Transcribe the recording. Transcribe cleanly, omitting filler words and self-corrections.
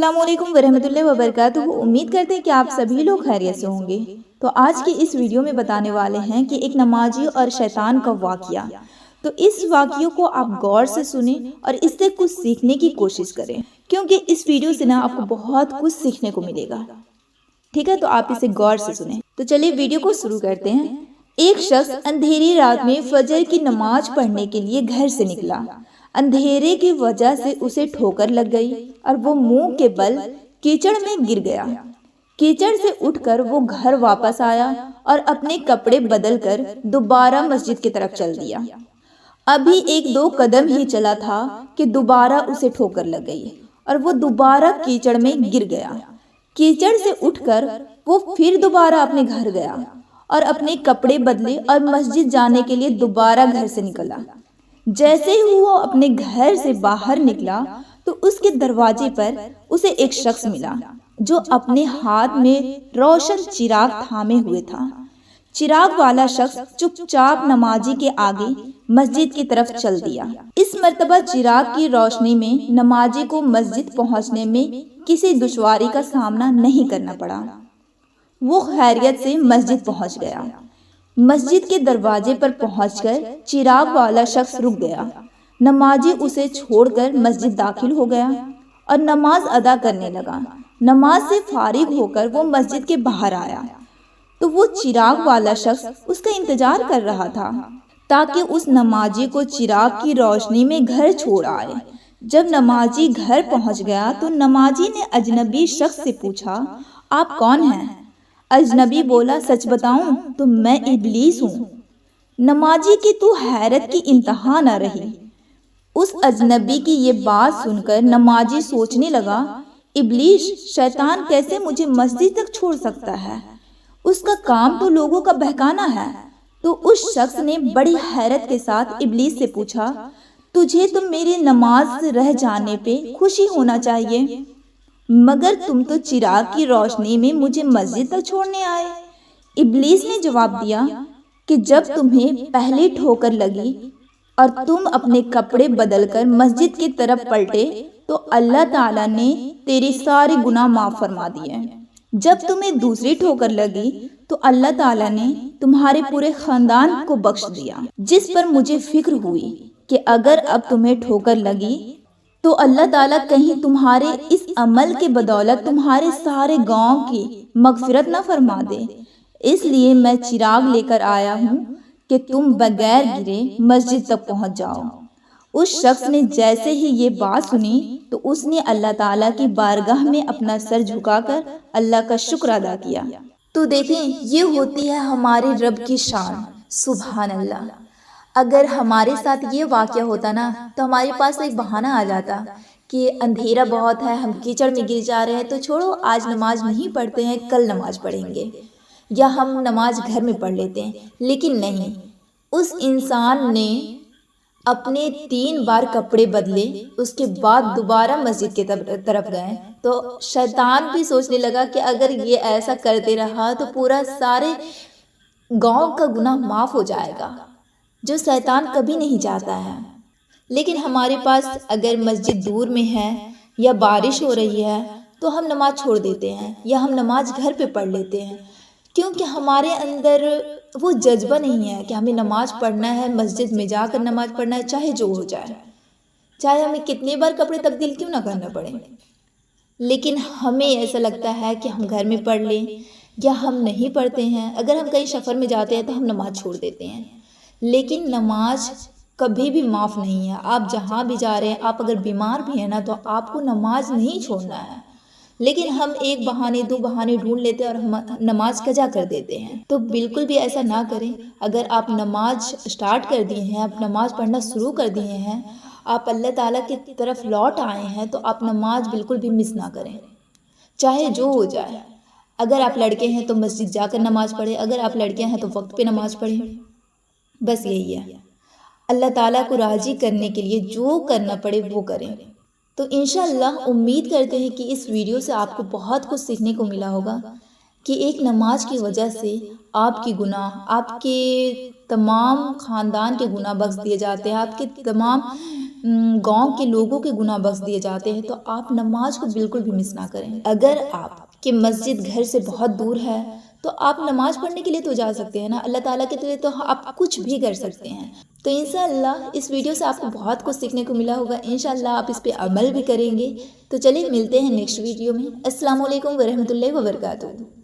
अस्सलाम वालेकुम वरहमतुल्लाहि वबरकातुहू। उम्मीद करते हैं कि आप सभी लोग खैरियत से होंगे। तो आज की इस वीडियो में बताने वाले हैं कि एक नमाजी और शैतान का वाक़या। तो इस वाक़ियों को आप गौर से सुनें और इससे कुछ सीखने की कोशिश करें, क्योंकि इस वीडियो से ना आपको बहुत कुछ सीखने को मिलेगा। ठीक है, तो आप इसे गौर से सुनें। तो चलिए वीडियो को शुरू करते हैं। एक शख्स अंधेरी रात में फजर की नमाज पढ़ने के लिए घर से निकला। अंधेरे की वजह से उसे ठोकर लग गई और वो मुंह के बल कीचड़ में गिर गया। कीचड़ से उठकर वो घर वापस आया और अपने कपड़े बदलकर दोबारा मस्जिद की तरफ चल दिया। अभी एक दो कदम ही चला था कि दोबारा उसे ठोकर लग गई और वो दोबारा कीचड़ में गिर गया। कीचड़ से उठकर वो फिर दोबारा अपने घर गया और अपने कपड़े बदले और मस्जिद जाने के लिए दोबारा घर से निकला। जैसे ही वो अपने घर से बाहर निकला तो उसके दरवाजे पर उसे एक शख्स मिला जो अपने हाथ में रोशन चिराग थामे हुए था। चिराग वाला शख्स चुपचाप नमाजी के आगे मस्जिद की तरफ चल दिया। इस मर्तबा चिराग की रोशनी में नमाजी को मस्जिद पहुंचने में किसी दुश्वारी का सामना नहीं करना पड़ा। वो खैरियत से मस्जिद पहुंच गया। मस्जिद के दरवाजे पर पहुंचकर चिराग वाला शख्स रुक गया। नमाजी उसे छोड़कर मस्जिद दाखिल हो गया और नमाज अदा करने लगा। नमाज से फारिग होकर वो मस्जिद के बाहर आया तो वो चिराग वाला शख्स उसका इंतजार कर रहा था ताकि उस नमाजी को चिराग की रोशनी में घर छोड़ आए। जब नमाजी घर पहुंच गया तो नमाजी ने अजनबी शख्स से पूछा, आप कौन हैं? अजनबी बोला, सच बताऊं तो मैं इब्लीस हूँ। नमाजी की तो हैरत की इंतहा न रही। उस अजनबी की ये बात सुनकर नमाजी सोचने लगा, इब्लीस शैतान कैसे मुझे मस्जिद तक छोड़ सकता है? उसका काम तो लोगों का बहकाना है। तो उस शख्स ने बड़ी हैरत के साथ इब्लीस से पूछा, तुझे तो मेरी नमाज रह जाने पे खुशी होना चाहिए, मगर तुम तो चिराग की रोशनी में मुझे मस्जिद तक छोड़ने आए। इब्लीस ने जवाब दिया कि जब तुम्हें पहली ठोकर लगी और तुम अपने कपड़े बदलकर मस्जिद की तरफ पलटे तो अल्लाह ताला ने तेरी सारे गुनाह माफ फरमा दिए। जब तुम्हें दूसरी ठोकर लगी तो अल्लाह ताला ने तुम्हारे पूरे खानदान को बख्श दिया। जिस पर मुझे फिक्र हुई कि अगर अब तुम्हें ठोकर लगी तो अल्लाह ताला कहीं तुम्हारे इस अमल के बदौलत तुम्हारे सारे गांव की मगफिरत न फरमा दे। इसलिए मैं चिराग लेकर आया हूँ कि तुम बगैर गिरे मस्जिद तक पहुँच जाओ। उस शख्स ने जैसे ही ये बात सुनी तो उसने अल्लाह ताला की बारगाह में अपना सर झुकाकर अल्लाह का शुक्र अदा किया। तो देखें, ये होती है हमारे रब की शान। सुभान अल्लाह। अगर हमारे साथ ये वाक़या होता ना तो हमारे पास एक बहाना आ जाता कि अंधेरा बहुत है, हम कीचड़ में गिर जा रहे हैं, तो छोड़ो आज नमाज नहीं पढ़ते हैं, कल नमाज पढ़ेंगे, या हम नमाज घर में पढ़ लेते हैं। लेकिन नहीं, उस इंसान ने अपने 3 बार कपड़े बदले, उसके बाद दोबारा मस्जिद की तरफ गए। तो शैतान भी सोचने लगा कि अगर ये ऐसा करते रहा तो पूरा सारे गांव का गुनाह माफ़ हो जाएगा, जो शैतान कभी नहीं चाहता है। लेकिन हमारे पास अगर मस्जिद दूर में है या बारिश हो रही है तो हम नमाज छोड़ देते हैं या हम नमाज घर पे पढ़ लेते हैं, क्योंकि हमारे अंदर वो जज्बा नहीं है कि हमें नमाज पढ़ना है, मस्जिद में जाकर नमाज पढ़ना है, चाहे जो हो जाए, चाहे हमें कितनी बार कपड़े तब्दील क्यों ना करना पड़े। लेकिन हमें ऐसा लगता है कि हम घर में पढ़ लें या हम नहीं पढ़ते हैं। अगर हम कहीं सफ़र में जाते हैं तो हम नमाज छोड़ देते हैं। लेकिन नमाज कभी भी माफ़ नहीं है। आप जहाँ भी जा रहे हैं, आप अगर बीमार भी हैं ना तो आपको नमाज नहीं छोड़ना है। लेकिन हम एक बहाने 2 बहाने ढूंढ लेते हैं और हम नमाज कज़ा कर देते हैं। तो बिल्कुल भी ऐसा ना करें। अगर आप नमाज स्टार्ट कर दिए हैं, आप नमाज पढ़ना शुरू कर दिए हैं, आप अल्लाह ताला की तरफ लौट आए हैं, तो आप नमाज बिल्कुल भी मिस ना करें, चाहे जो हो जाए। अगर आप लड़के हैं तो मस्जिद जाकर नमाज पढ़ें, अगर आप लड़कियाँ हैं तो वक्त पे नमाज पढ़ें। बस यही है। अल्लाह ताला को राज़ी करने के लिए जो करना पड़े वो करें। तो इंशाअल्लाह उम्मीद करते हैं कि इस वीडियो से आपको बहुत कुछ सीखने को मिला होगा कि एक नमाज की वजह से आपकी गुनाह, आपके तमाम ख़ानदान के गुनाह बख्श दिए जाते हैं, आपके तमाम गांव के लोगों के गुनाह बख्श दिए जाते हैं। तो आप नमाज को बिल्कुल भी मिस ना करें। अगर आपकी मस्जिद घर से बहुत दूर है तो आप नमाज पढ़ने के लिए तो जा सकते हैं ना, अल्लाह ताला के लिए तो आप कुछ भी कर सकते हैं। तो इंशाअल्लाह इस वीडियो से आपको बहुत कुछ सीखने को मिला होगा। इंशाअल्लाह आप इस पे अमल भी करेंगे। तो चलिए मिलते हैं नेक्स्ट वीडियो में। अस्सलाम वालेकुम वरहमतुल्लाहि वबरकातुहू।